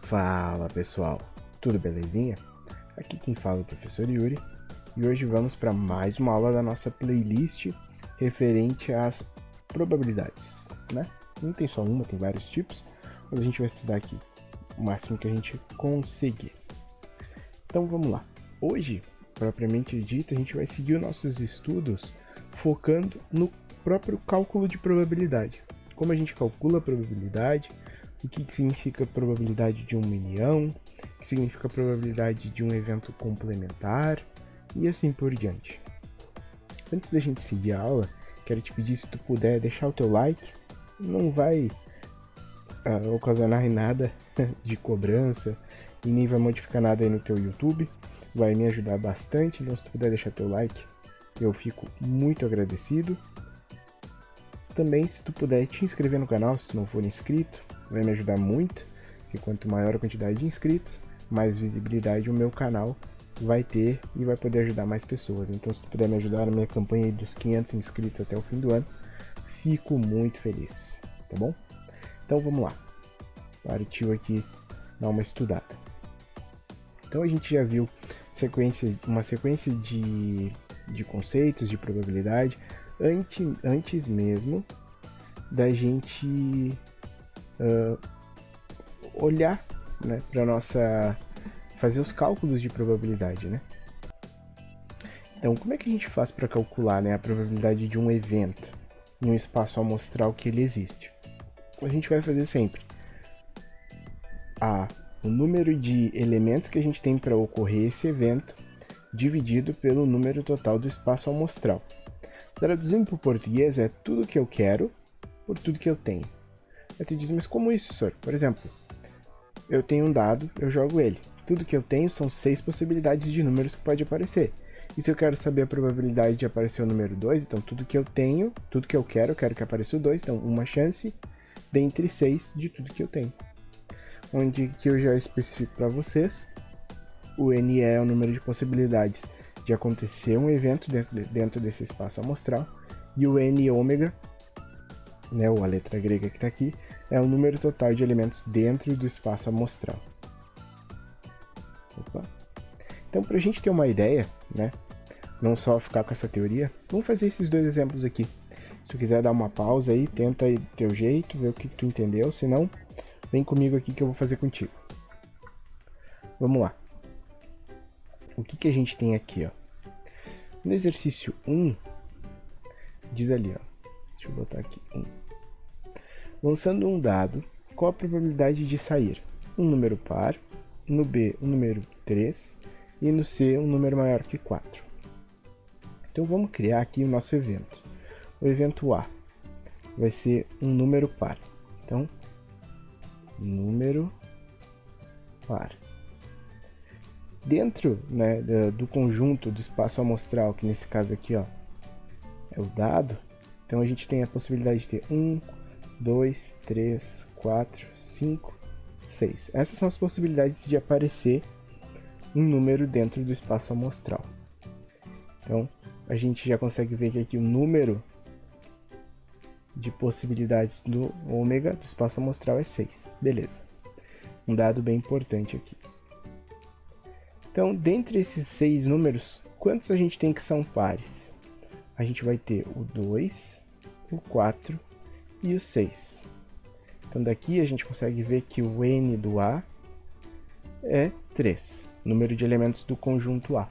Fala pessoal, tudo belezinha? Aqui quem fala é o professor Yuri e hoje vamos para mais uma aula da nossa playlist referente às probabilidades, né? Não tem só uma, tem vários tipos, mas a gente vai estudar aqui o máximo que a gente conseguir. Então vamos lá. Hoje, propriamente dito, a gente vai seguir os nossos estudos focando no próprio cálculo de probabilidade. Como a gente calcula a probabilidade, o que significa a probabilidade de uma união, o que significa a probabilidade de um evento complementar e assim por diante. Antes da gente seguir a aula, quero te pedir, se tu puder, deixar o teu like. Não vai ocasionar em nada de cobrança e nem vai modificar nada aí no teu YouTube. Vai me ajudar bastante, então se tu puder deixar teu like, eu fico muito agradecido. Também, se tu puder te inscrever no canal, se tu não for inscrito, vai me ajudar muito, porque quanto maior a quantidade de inscritos, mais visibilidade o meu canal vai ter e vai poder ajudar mais pessoas. Então, se tu puder me ajudar na minha campanha dos 500 inscritos até o fim do ano, fico muito feliz, tá bom? Então, vamos lá. Partiu aqui dar uma estudada. Então, a gente já viu uma sequência de conceitos de probabilidade antes mesmo da gente olhar, né, para fazer os cálculos de probabilidade, né? Então, como é que a gente faz para calcular, né, a probabilidade de um evento em um espaço amostral que ele existe? A gente vai fazer sempre o número de elementos que a gente tem para ocorrer esse evento dividido pelo número total do espaço amostral. Traduzindo para o português, é tudo que eu quero por tudo que eu tenho. Aí tu diz, mas como isso, senhor? Por exemplo, eu tenho um dado, eu jogo ele. Tudo que eu tenho são 6 possibilidades de números que pode aparecer. E se eu quero saber a probabilidade de aparecer o número 2, então tudo que eu tenho, tudo que eu quero que apareça o 2, então uma chance dentre 6 de tudo que eu tenho. Onde que eu já especifico para vocês, o N é o número de possibilidades de acontecer um evento dentro desse espaço amostral, e o N ômega, né, a letra grega que está aqui, é o número total de elementos dentro do espaço amostral. Opa. Então, para a gente ter uma ideia, né, não só ficar com essa teoria, vamos fazer esses dois exemplos aqui. Se tu quiser dar uma pausa aí, tenta aí do teu jeito, ver o que tu entendeu, se não, vem comigo aqui que eu vou fazer contigo. Vamos lá. O que a gente tem aqui, ó? No exercício 1, diz ali, ó. Deixa eu botar aqui 1. Lançando um dado, qual a probabilidade de sair? Um número par, no B um número 3 e no C um número maior que 4. Então vamos criar aqui o nosso evento. O evento A vai ser um número par. Então, número par. Dentro, né, do conjunto do espaço amostral, que nesse caso aqui, ó, é o dado, então a gente tem a possibilidade de ter 1, 2, 3, 4, 5, 6. Essas são as possibilidades de aparecer um número dentro do espaço amostral. Então, a gente já consegue ver que aqui o número de possibilidades do ômega do espaço amostral é 6. Beleza. Um dado bem importante aqui. Então, dentre esses 6 números, quantos a gente tem que são pares? A gente vai ter o 2, o 4 e o 6. Então, daqui a gente consegue ver que o N do A é 3, número de elementos do conjunto A.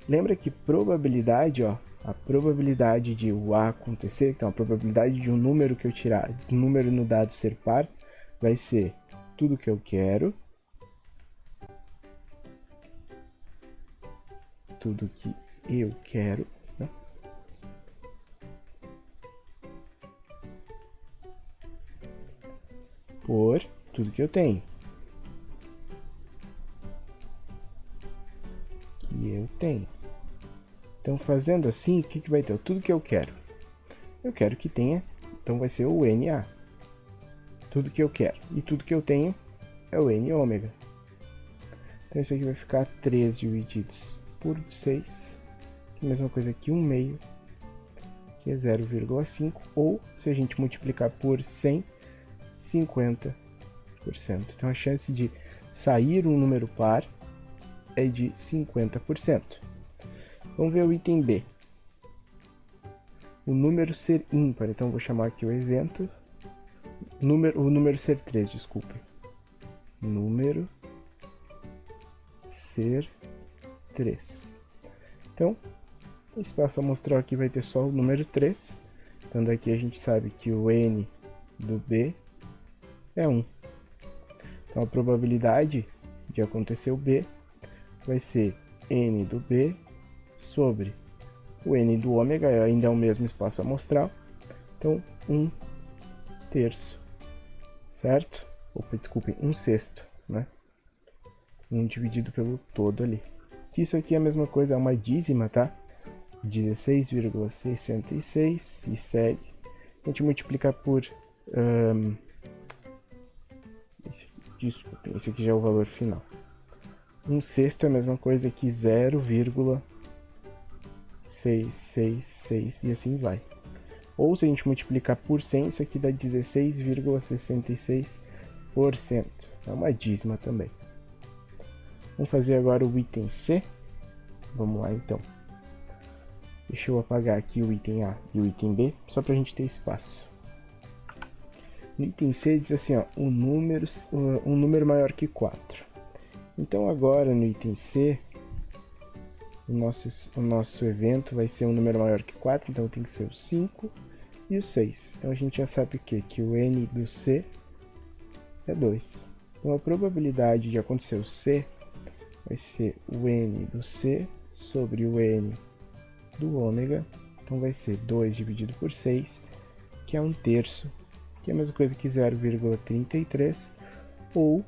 Lembra que probabilidade, ó, a probabilidade de o A acontecer, então a probabilidade de um número que eu tirar, um número no dado ser par, vai ser tudo que eu quero, tudo que eu quero, né? Por tudo que eu tenho. Que eu tenho. Então, fazendo assim, o que vai ter? Tudo que eu quero. Eu quero que tenha, então vai ser o NA. Tudo que eu quero. E tudo que eu tenho é o N ômega. Então, isso aqui vai ficar 3 divididos por 6. A mesma coisa que 1 meio, que é 0,5. Ou, se a gente multiplicar por 100, 50 Então a chance de sair um número par é de 50%. Vamos ver o item B. O número ser ímpar, então vou chamar aqui o evento. O número ser 3, desculpe. Número ser 3. Então, o espaço amostral aqui vai ter só o número 3. Então daqui a gente sabe que o n do B é 1. Então a probabilidade de acontecer o B vai ser n do B sobre o n do ômega, ainda é o mesmo espaço amostral. Então 1/3, certo? Opa, desculpem, 1/6, né? 1 dividido pelo todo ali. Isso aqui é a mesma coisa, é uma dízima, tá? 16,66 e segue. A gente multiplicar por... desculpem, esse aqui já é o valor final. 1/6 é a mesma coisa que 0,666 e assim vai. Ou se a gente multiplicar por 100, isso aqui dá 16,66%. É uma dízima também. Vamos fazer agora o item C. Vamos lá então. Deixa eu apagar aqui o item A e o item B, só para a gente ter espaço. No item C diz assim, ó, um número maior que 4. Então agora no item C, o nosso evento vai ser um número maior que 4, então tem que ser o 5 e o 6. Então a gente já sabe o quê? Que o n do C é 2. Então a probabilidade de acontecer o C vai ser o n do C sobre o n do ômega. Então vai ser 2 dividido por 6, que é 1/3, que é a mesma coisa que 0,33 ou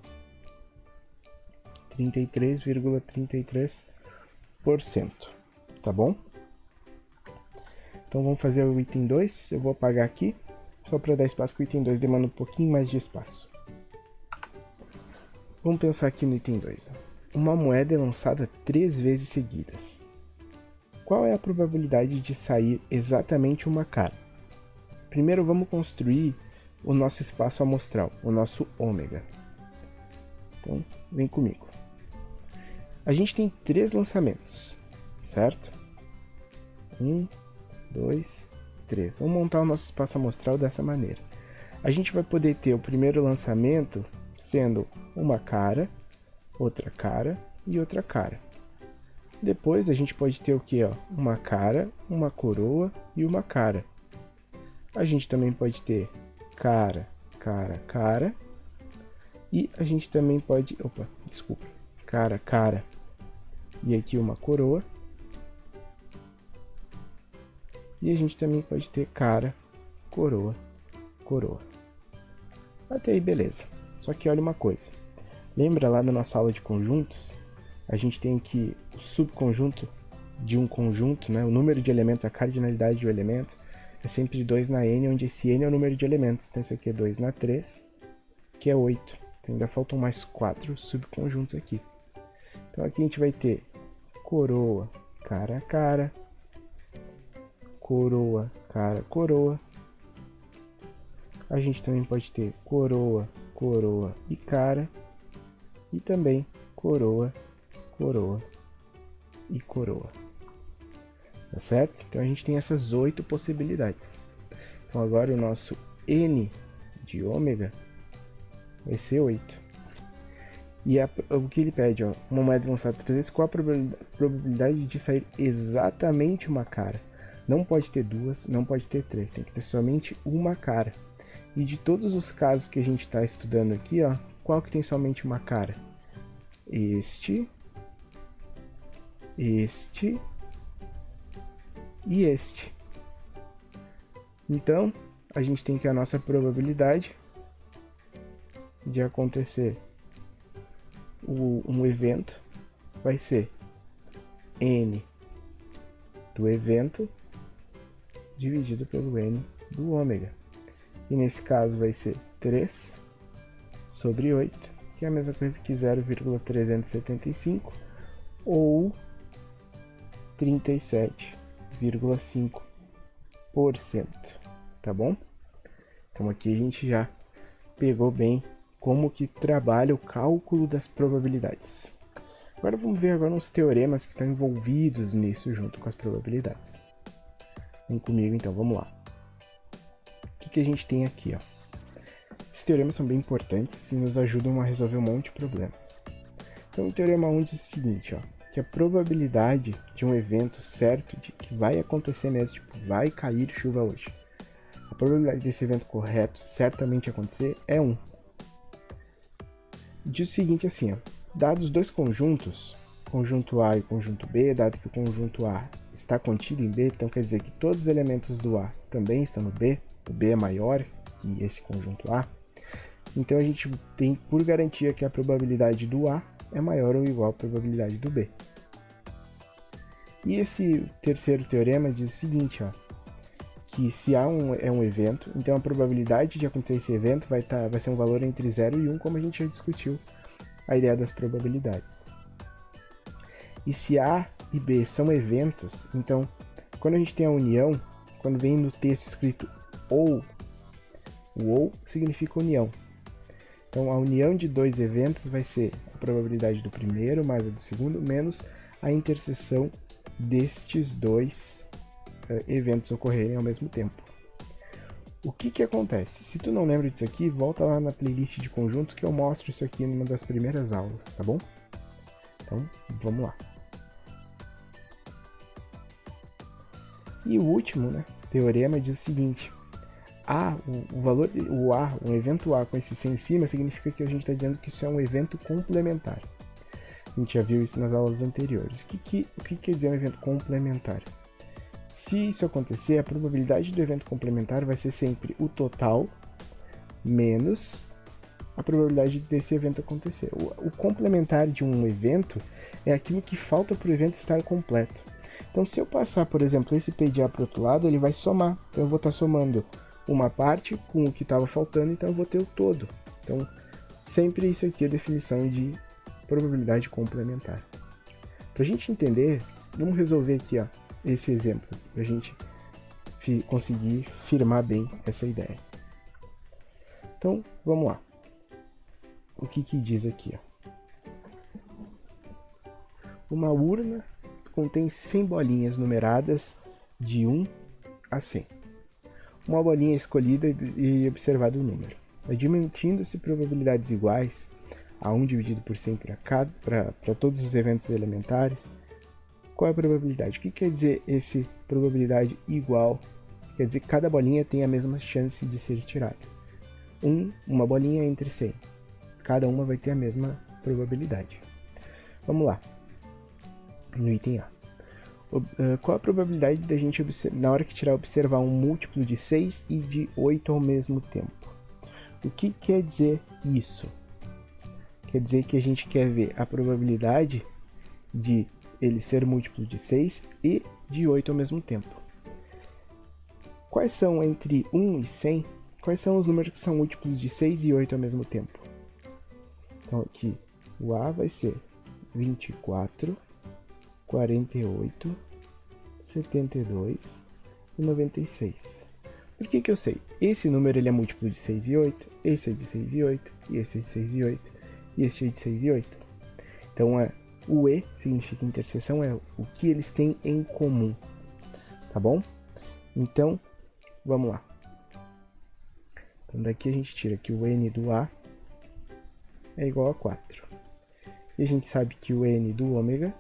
33,33%, tá bom? Então vamos fazer o item 2, eu vou apagar aqui, só para dar espaço, que o item 2 demanda um pouquinho mais de espaço. Vamos pensar aqui no item 2. Uma moeda é lançada 3 vezes seguidas. Qual é a probabilidade de sair exatamente uma cara? Primeiro vamos construir o nosso espaço amostral, o nosso ômega. Então, vem comigo. A gente tem 3 lançamentos, certo? 1, 2, 3. Vamos montar o nosso espaço amostral dessa maneira. A gente vai poder ter o primeiro lançamento sendo uma cara, outra cara e outra cara. Depois a gente pode ter o que? Uma cara, uma coroa e uma cara. A gente também pode ter cara, cara, cara. E a gente também pode... cara, cara. E aqui uma coroa. E a gente também pode ter cara, coroa, coroa. Até aí, beleza. Só que olha uma coisa. Lembra lá da nossa aula de conjuntos? A gente tem que o subconjunto de um conjunto, né? O número de elementos, a cardinalidade do elemento, é sempre 2 na n, onde esse n é o número de elementos. Então isso aqui é 2 na 3, que é 8. Então ainda faltam mais 4 subconjuntos aqui. Então aqui a gente vai ter coroa, cara a cara, coroa, cara, coroa. A gente também pode ter coroa, coroa e cara. E também coroa, coroa e coroa. Tá certo? Então a gente tem essas 8 possibilidades. Então agora o nosso n de ômega vai ser 8. E o que ele pede, ó, uma moeda lançada 3 vezes, qual a probabilidade de sair exatamente uma cara? Não pode ter 2, não pode ter 3, tem que ter somente uma cara. E de todos os casos que a gente está estudando aqui, ó, qual que tem somente uma cara? Este, este e este. Então, a gente tem que a nossa probabilidade de acontecer um evento vai ser n do evento dividido pelo n do ômega. E nesse caso vai ser 3 sobre 8, que é a mesma coisa que 0,375 ou 37,5%, tá bom? Então aqui a gente já pegou bem como que trabalha o cálculo das probabilidades. Agora vamos ver uns teoremas que estão envolvidos nisso junto com as probabilidades. Vem comigo então, vamos lá. O que a gente tem aqui, ó? Esses teoremas são bem importantes e nos ajudam a resolver um monte de problemas. Então o teorema 1 diz o seguinte, ó, que a probabilidade de um evento certo, de que vai acontecer mesmo, tipo, vai cair chuva hoje, a probabilidade desse evento correto certamente acontecer é 1. Diz o seguinte assim, ó, dados dois conjuntos, conjunto A e conjunto B, dado que o conjunto A está contido em B, então quer dizer que todos os elementos do A também estão no B, o B é maior que esse conjunto A, então a gente tem por garantia que a probabilidade do A é maior ou igual à probabilidade do B. E esse terceiro teorema diz o seguinte, ó, que se A é um evento, então a probabilidade de acontecer esse evento vai ser um valor entre 0 e 1, como a gente já discutiu a ideia das probabilidades. E se A e B são eventos, então quando a gente tem a união, quando vem no texto escrito ou, o ou significa união. Então a união de dois eventos vai ser a probabilidade do primeiro mais a do segundo, menos a interseção destes dois eventos ocorrerem ao mesmo tempo. O que acontece? Se tu não lembra disso aqui, volta lá na playlist de conjuntos que eu mostro isso aqui numa das primeiras aulas, tá bom? Então, vamos lá. E o último, né, teorema diz o seguinte, o valor o A, um evento A com esse C em cima, significa que a gente está dizendo que isso é um evento complementar. A gente já viu isso nas aulas anteriores. O que quer dizer um evento complementar? Se isso acontecer, a probabilidade do evento complementar vai ser sempre o total menos a probabilidade desse evento acontecer. O complementar de um evento é aquilo que falta para o evento estar completo. Então, se eu passar, por exemplo, esse P de A para o outro lado, ele vai somar. Então, eu vou estar somando uma parte com o que estava faltando, então eu vou ter o todo. Então, sempre isso aqui é a definição de probabilidade complementar. Para a gente entender, vamos resolver aqui, ó, esse exemplo, para a gente conseguir firmar bem essa ideia. Então, vamos lá. O que diz aqui? Ó? Uma urna contém 100 bolinhas numeradas de 1 a 100. Uma bolinha é escolhida e observado o número. Admitindo-se probabilidades iguais a 1 dividido por 100 para todos os eventos elementares, qual é a probabilidade? O que quer dizer esse probabilidade igual? Quer dizer que cada bolinha tem a mesma chance de ser tirada. Uma bolinha entre 100. Cada uma vai ter a mesma probabilidade. Vamos lá. No item A. Qual a probabilidade da gente, na hora que tirar, observar um múltiplo de 6 e de 8 ao mesmo tempo? O que quer dizer isso? Quer dizer que a gente quer ver a probabilidade de ele ser múltiplo de 6 e de 8 ao mesmo tempo. Quais são entre 1 e 100? Quais são os números que são múltiplos de 6 e 8 ao mesmo tempo? Então aqui, o A vai ser 24, 48, 72 e 96. Por que eu sei? Esse número ele é múltiplo de 6 e 8, esse é de 6 e 8, e esse é de 6 e 8, e esse é de 6 e 8. Então o E significa interseção, é o que eles têm em comum, tá bom? Então, vamos lá. Então daqui a gente tira que o N do A é igual a 4. E a gente sabe que o N do ômega,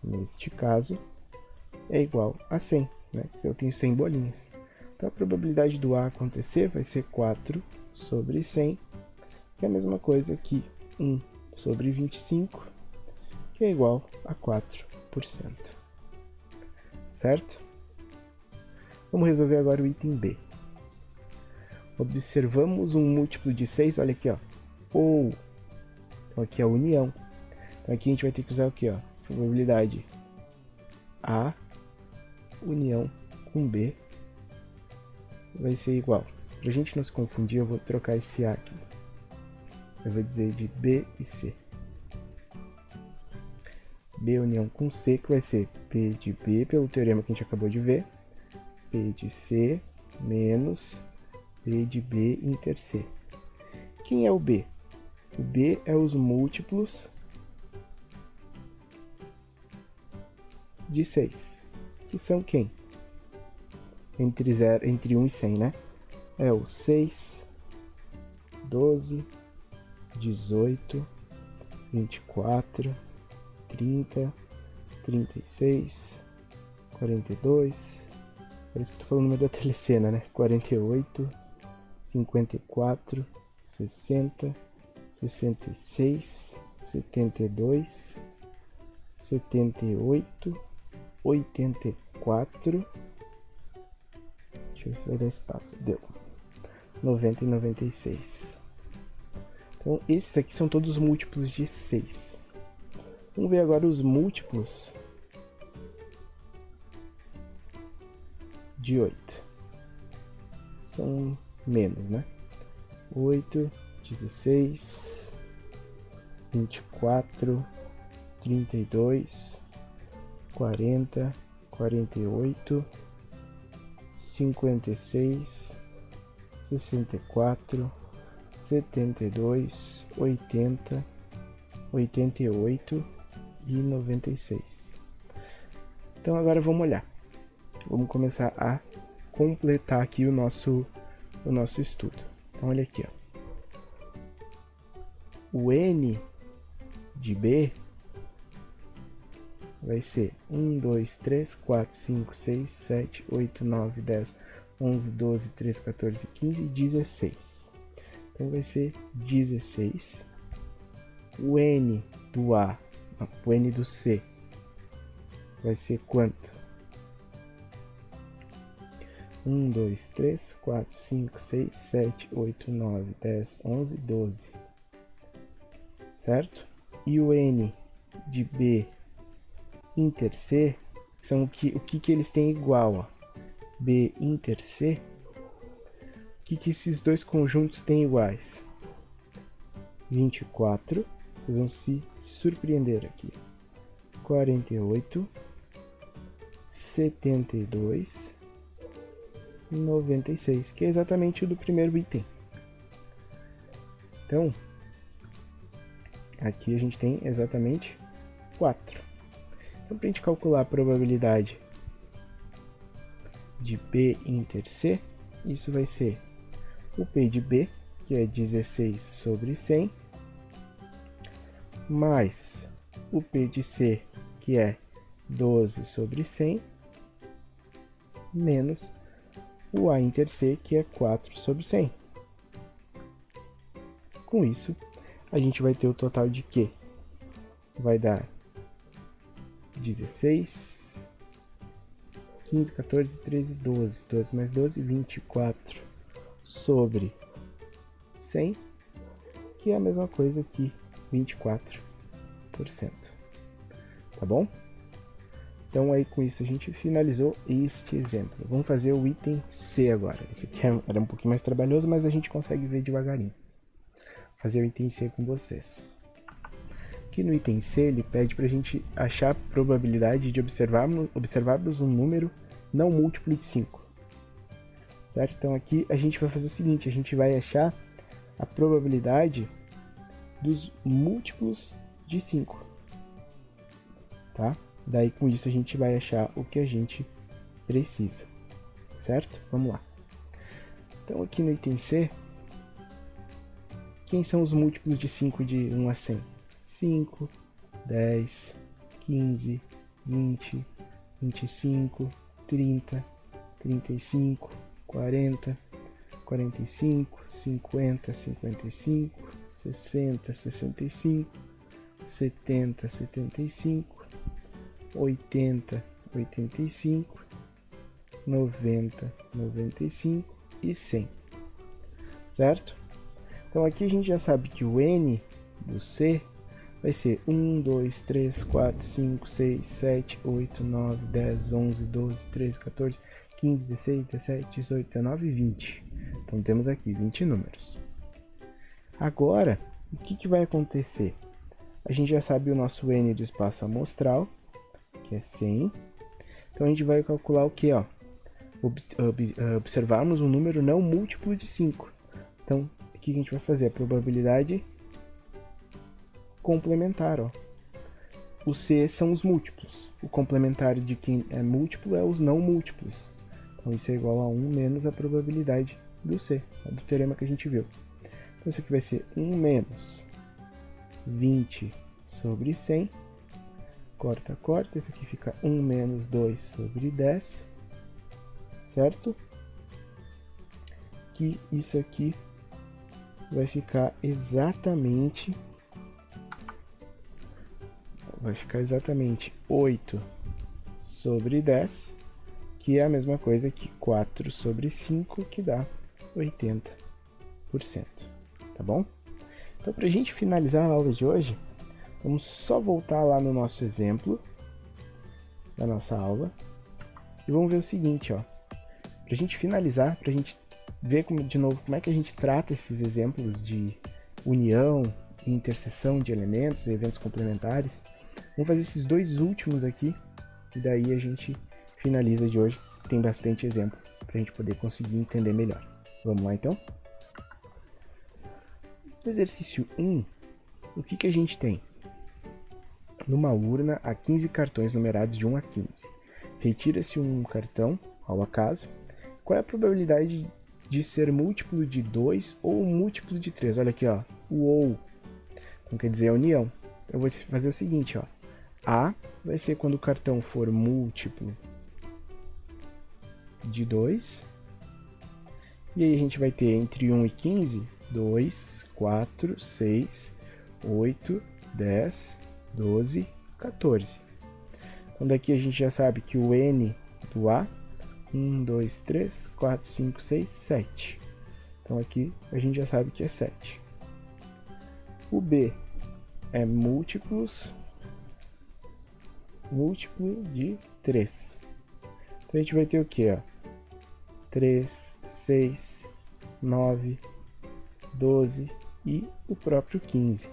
neste caso, é igual a 100, né? Se eu tenho 100 bolinhas. Então a probabilidade do A acontecer vai ser 4 sobre 100, que é a mesma coisa que 1 sobre 25, que é igual a 4%. Certo? Vamos resolver agora o item B. Observamos um múltiplo de 6, olha aqui, ó. Ou, então aqui é a união. Então aqui a gente vai ter que usar o que, ó? Probabilidade A união com B vai ser igual. Pra gente não se confundir, eu vou trocar esse A aqui. Eu vou dizer de B e C. B união com C, que vai ser P de B, pelo teorema que a gente acabou de ver, P de C menos P de B inter C. Quem é o B? O B é os múltiplos de 6. Que são quem? Entre 1 e 100, né? É o 6, 12, 18, 24, 30, 36, 42. Parece que eu tô falando o número da telecena, né? 48, 54, 60, 66, 72, 78, 84. Deixa eu ver se vai dar espaço. Deu. 90 e 96. Então, esses aqui são todos múltiplos de 6. Vamos ver agora os múltiplos de 8. São menos, né? 8, 16, 24, 32, 40, 48, 56, 64, 72, 80, 88 e 96. Então agora vamos olhar. Vamos começar a completar aqui o nosso estudo. Então olha aqui, ó. O N de B vai ser 1, 2, 3, 4, 5, 6, 7, 8, 9, 10, 11, 12, 13, 14, 15 e 16. Então vai ser 16. O N do A, o N do C vai ser quanto? 1, 2, 3, 4, 5, 6, 7, 8, 9, 10, 11, 12. Certo? E o N de B inter C são o que eles têm igual, ó. B inter C. O que esses dois conjuntos têm iguais? 24. Vocês vão se surpreender aqui. 48, 72, 96, que é exatamente o do primeiro item. Então, aqui a gente tem exatamente 4. Então, para a gente calcular a probabilidade de B inter C, isso vai ser o P de B, que é 16 sobre 100, mais o P de C, que é 12 sobre 100, menos o A inter C, que é 4 sobre 100. Com isso, a gente vai ter o total de quê? Vai dar 16, 15, 14, 13, 12. 12 mais 12, 24 sobre 100, que é a mesma coisa que 24%. Tá bom? Então aí com isso a gente finalizou este exemplo. Vamos fazer o item C agora. Esse aqui era um pouquinho mais trabalhoso, mas a gente consegue ver devagarinho. Fazer o item C com vocês. Aqui no item C ele pede para a gente achar a probabilidade de observarmos um número não múltiplo de 5. Certo? Então aqui a gente vai fazer o seguinte, a gente vai achar a probabilidade dos múltiplos de 5. Tá? Daí com isso a gente vai achar o que a gente precisa. Certo? Vamos lá. Então aqui no item C, quem são os múltiplos de 5 de 1 a 100? 5, 10, 15, 20, 25, 30, 35, 40, 45, 50, 55, 60, 65, 70, 75, 80, 85, 90, 95 e 100. Certo? Então aqui a gente já sabe que o N do C vai ser 1, 2, 3, 4, 5, 6, 7, 8, 9, 10, 11, 12, 13, 14, 15, 16, 17, 18, 19 e 20. Então temos aqui 20 números. Agora, o que vai acontecer? A gente já sabe o nosso N do espaço amostral, que é 100. Então a gente vai calcular o que? Observarmos um número não múltiplo de 5. Então, o que a gente vai fazer? A probabilidade complementar, ó. O C são os múltiplos. O complementar de quem é múltiplo é os não múltiplos. Então isso é igual a 1 menos a probabilidade do C, do teorema que a gente viu. Então isso aqui vai ser 1 menos 20 sobre 100. Corta, corta. Isso aqui fica 1 menos 2 sobre 10. Certo? Que isso aqui vai ficar exatamente 8 sobre 10, que é a mesma coisa que 4 sobre 5, que dá 80%, tá bom? Então, para a gente finalizar a aula de hoje, vamos só voltar lá no nosso exemplo da nossa aula e vamos ver o seguinte, ó. Para a gente finalizar, para a gente ver de novo como é que a gente trata esses exemplos de união e interseção de elementos e eventos complementares, vamos fazer esses dois últimos aqui e daí a gente finaliza de hoje. Tem bastante exemplo para a gente poder conseguir entender melhor. Vamos lá então? No exercício 1, o que a gente tem? Numa urna há 15 cartões numerados de 1 a 15. Retira-se um cartão ao acaso. Qual é a probabilidade de ser múltiplo de 2 ou múltiplo de 3? Olha aqui, ó, o ou. Então quer dizer a união. Eu vou fazer o seguinte, ó. A vai ser quando o cartão for múltiplo de 2. E aí a gente vai ter entre 1 e 15, 2, 4, 6, 8, 10, 12, 14. Então daqui a gente já sabe que o N do A, 1, 2, 3, 4, 5, 6, 7. Então aqui a gente já sabe que é 7. O B é múltiplo de 3. Então a gente vai ter o que? 3, 6, 9, 12 e o próprio 15.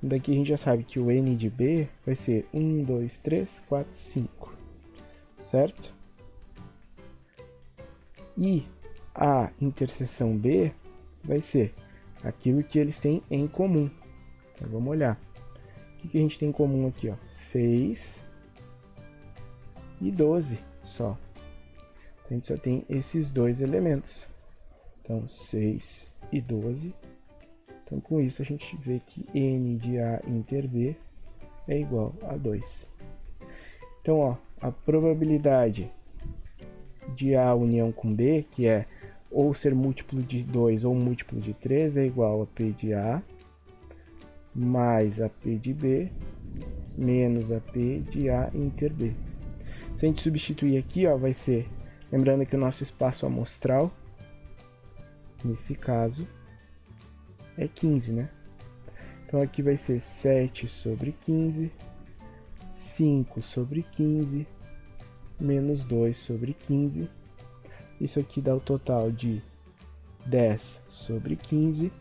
Daqui a gente já sabe que o N de B vai ser 1, 2, 3, 4, 5. Certo? E a interseção B vai ser aquilo que eles têm em comum. Então vamos olhar. O que a gente tem em comum aqui? Ó? 6 e 12 só. Então a gente só tem esses dois elementos. Então 6 e 12. Então com isso a gente vê que N de A inter B é igual a 2. Então, ó, a probabilidade de A união com B, que é ou ser múltiplo de 2 ou múltiplo de 3, é igual a P de A mais a P de B menos a P de A inter B. Se a gente substituir aqui, ó, vai ser, lembrando que o nosso espaço amostral, nesse caso, é 15, né? Então aqui vai ser 7 sobre 15, 5 sobre 15, menos 2 sobre 15. Isso aqui dá o total de 10 sobre 15,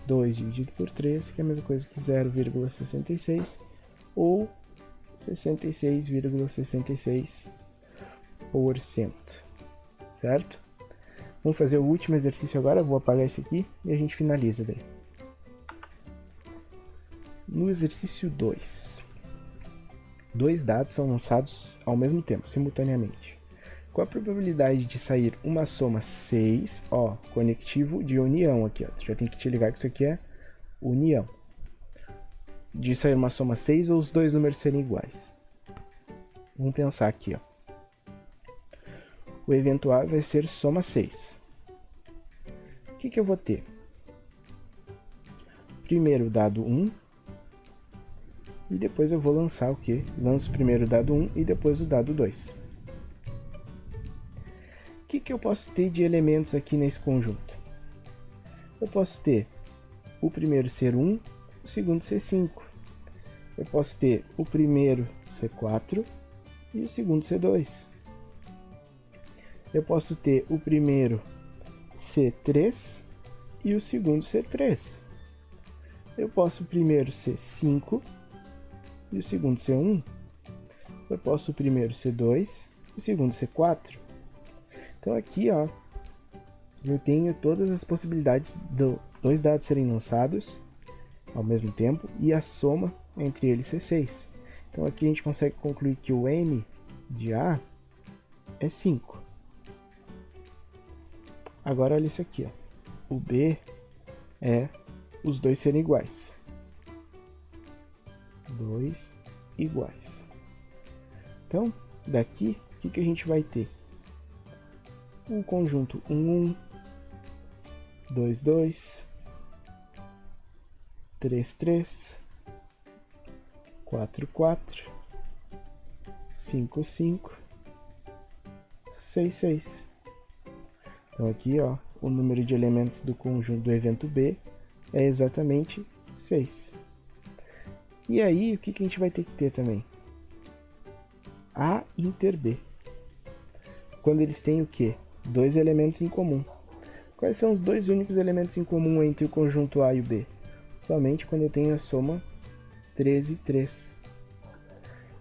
2 dividido por 3, que é a mesma coisa que 0,66, ou 66,66%, certo? Vamos fazer o último exercício agora, vou apagar esse aqui e a gente finaliza daí. No exercício 2, dois dados são lançados ao mesmo tempo, simultaneamente. Qual a probabilidade de sair uma soma 6, ó, conectivo de união aqui, ó. Tu já tem que te ligar que isso aqui é união. De sair uma soma 6 ou os dois números serem iguais. Vamos pensar aqui, ó. O evento A vai ser soma 6. O que eu vou ter? Primeiro o dado 1. E depois eu vou lançar o quê? Lanço primeiro o dado 1 e depois o dado 2. O que eu posso ter de elementos aqui nesse conjunto? Eu posso ter o primeiro ser 1, o segundo ser 5. Eu posso ter o primeiro ser 4 e o segundo ser 2. Eu posso ter o primeiro ser 3 e o segundo ser 3. Eu posso o primeiro ser 5 e o segundo ser 1. Eu posso o primeiro ser 2 e o segundo ser 4. Então aqui, ó, eu tenho todas as possibilidades de dois dados serem lançados ao mesmo tempo e a soma entre eles ser 6. Então aqui a gente consegue concluir que o n de A é 5. Agora olha isso aqui, ó. O B é os dois serem iguais. 2 iguais. Então, daqui, o que a gente vai ter? O conjunto 1, 1, 2, 2, 3, 3, 4, 4, 5, 5, 6, 6. Então aqui, ó, o número de elementos do conjunto do evento B é exatamente 6. E aí, o que a gente vai ter que ter também? A inter B. Quando eles têm o quê? Dois elementos em comum. Quais são os dois únicos elementos em comum entre o conjunto A e o B? Somente quando eu tenho a soma 3 e 3.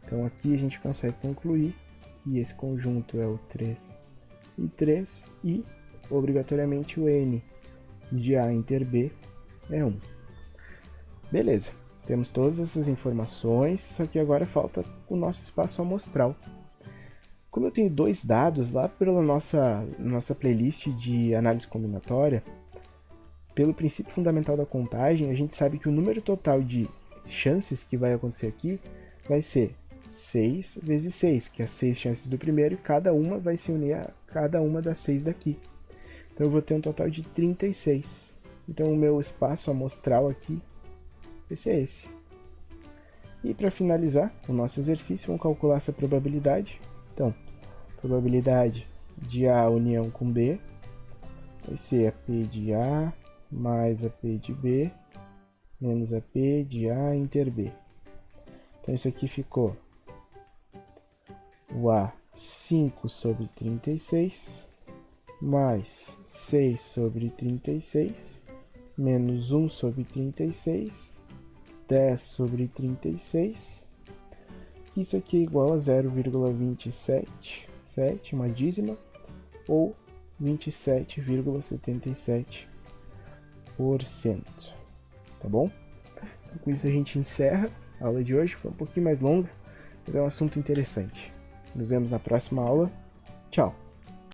Então aqui a gente consegue concluir que esse conjunto é o 3 e 3 e, obrigatoriamente, o n de A inter B é 1. Beleza, temos todas essas informações, só que agora falta o nosso espaço amostral. Como eu tenho dois dados lá pela nossa playlist de análise combinatória, pelo princípio fundamental da contagem, a gente sabe que o número total de chances que vai acontecer aqui vai ser 6 vezes 6, que é 6 chances do primeiro, e cada uma vai se unir a cada uma das 6 daqui. Então eu vou ter um total de 36. Então o meu espaço amostral aqui vai ser esse. E para finalizar o nosso exercício, vamos calcular essa probabilidade. Então, probabilidade de A união com B vai ser a P de A mais a P de B menos a P de A inter B. Então isso aqui ficou o A 5 sobre 36 mais 6 sobre 36 menos 1 sobre 36, 10 sobre 36. Isso aqui é igual a 0,27, uma dízima, ou 27,77%. Tá bom? Então, com isso a gente encerra a aula de hoje. Foi um pouquinho mais longa, mas é um assunto interessante. Nos vemos na próxima aula. Tchau!